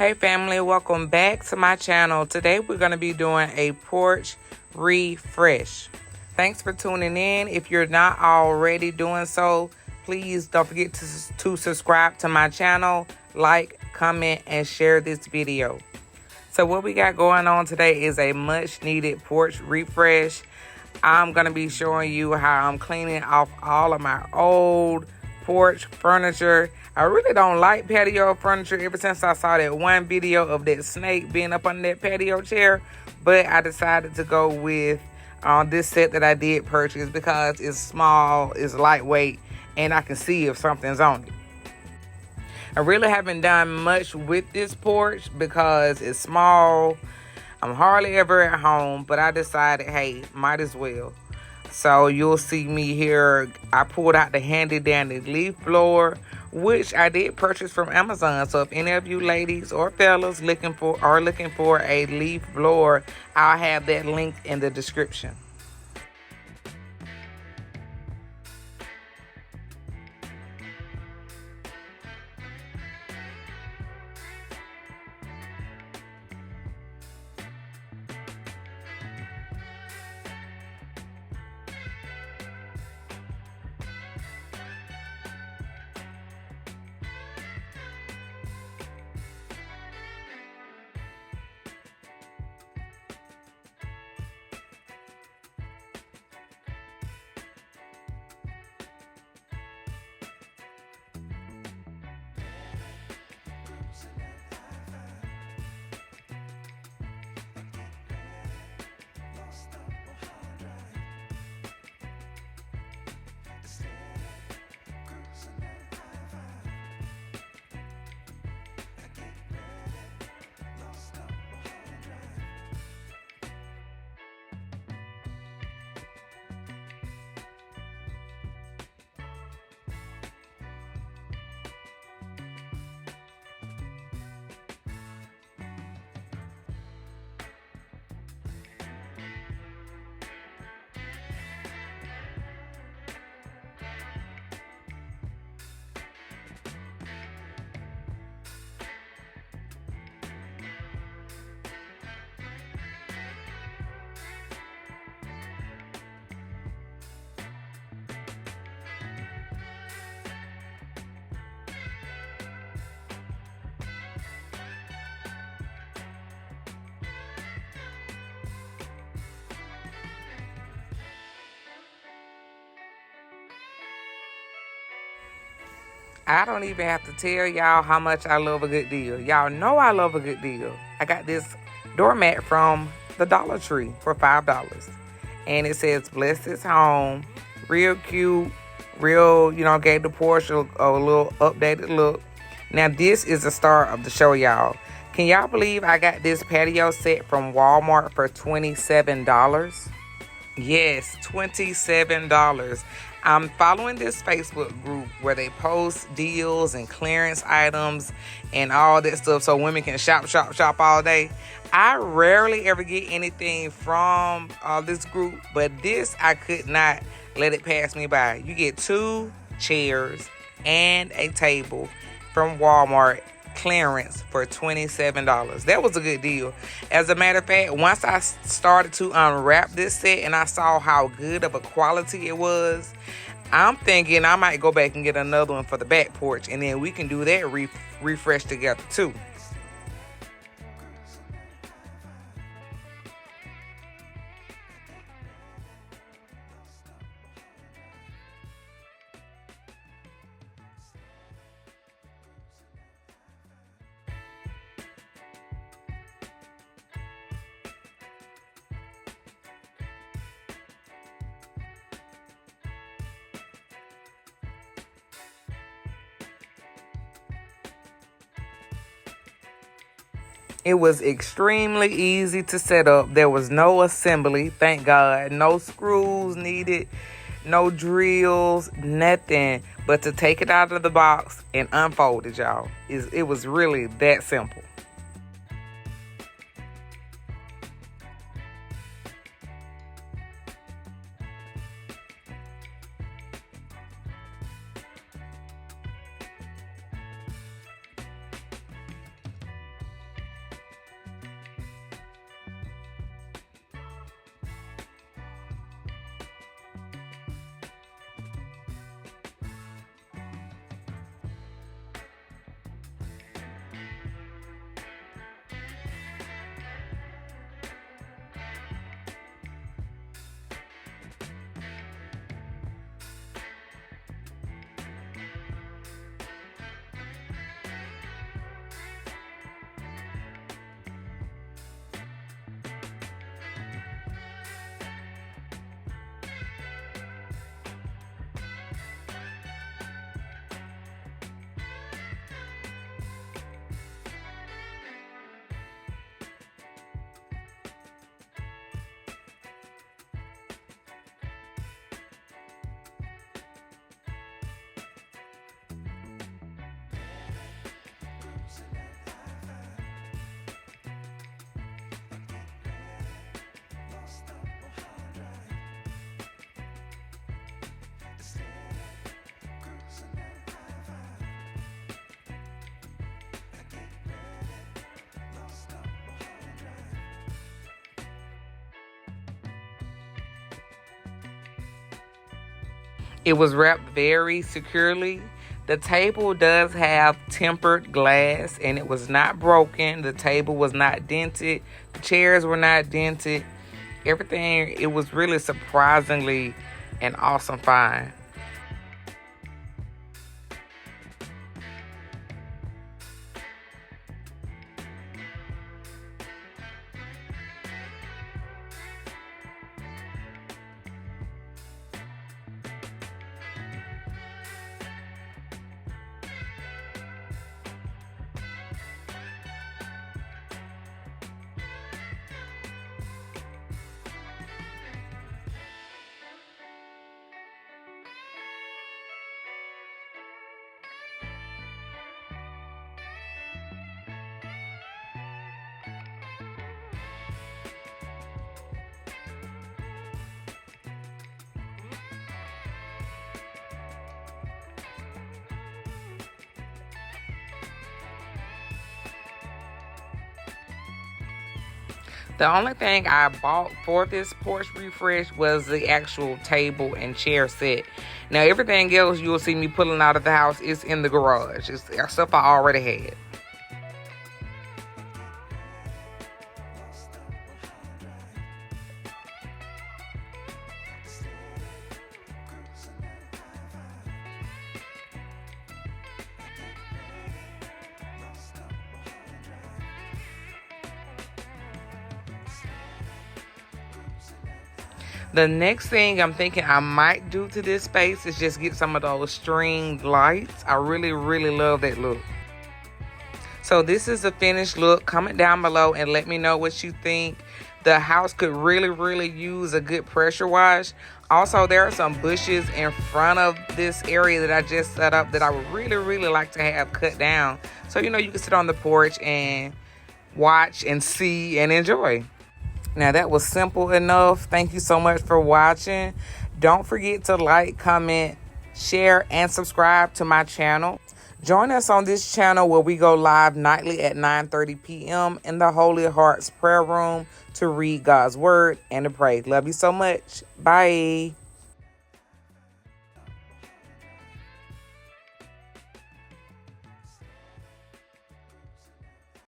Hey family, welcome back to my channel. Today we're going to be doing a porch refresh. Thanks for tuning in. If you're not already doing so, please don't forget to subscribe to my channel, like, comment, and share this video. So what we got going on today is a much needed porch refresh. I'm going to be showing you how I'm cleaning off all of my old porch furniture. I really don't like patio furniture ever since I saw that one video of that snake being up on that patio chair. But I decided to go with this set that I did purchase because it's small, it's lightweight, and I can see if something's on it. I really haven't done much with this porch because it's small. I'm hardly ever at home, but I decided, hey, might as well. So you'll see me here. I pulled out the handy dandy leaf blower, which I did purchase from Amazon. So if any of you ladies or fellas looking for a leaf blower, I'll have that link in the description. I don't even have to tell y'all how much I love a good deal. Y'all know I love a good deal. I got this doormat from the Dollar Tree for $5. And it says, bless this home. Real cute. Real, gave the porch a little updated look. Now, this is the star of the show, y'all. Can y'all believe I got this patio set from Walmart for $27? Yes, $27. I'm following this Facebook group where they post deals and clearance items and all that stuff so women can shop all day. I rarely ever get anything from this group, but this I could not let it pass me by. You get 2 chairs and a table from Walmart clearance for $27. That was a good deal. As a matter of fact, once I started to unwrap this set and I saw how good of a quality it was, I'm thinking I might go back and get another one for the back porch, and then we can do that refresh together too. It was extremely easy to set up. There was no assembly, thank God. No screws needed, no drills, nothing. But to take it out of the box and unfold it, y'all. It was really that simple. It was wrapped very securely. The table does have tempered glass and it was not broken. The table was not dented. The chairs were not dented. Everything, it was really surprisingly an awesome find. The only thing I bought for this porch refresh was the actual table and chair set. Now, everything else you'll see me pulling out of the house is in the garage. It's stuff I already had. The next thing I'm thinking I might do to this space is just get some of those string lights. I really, really love that look. So this is the finished look. Comment down below and let me know what you think. The house could really, really use a good pressure wash. Also, there are some bushes in front of this area that I just set up that I would really, really like to have cut down. So, you can sit on the porch and watch and see and enjoy. Now, that was simple enough. Thank you so much for watching. Don't forget to like, comment, share, and subscribe to my channel. Join us on this channel where we go live nightly at 9:30 p.m. in the Holy Hearts Prayer Room to read God's Word and to pray. Love you so much. Bye.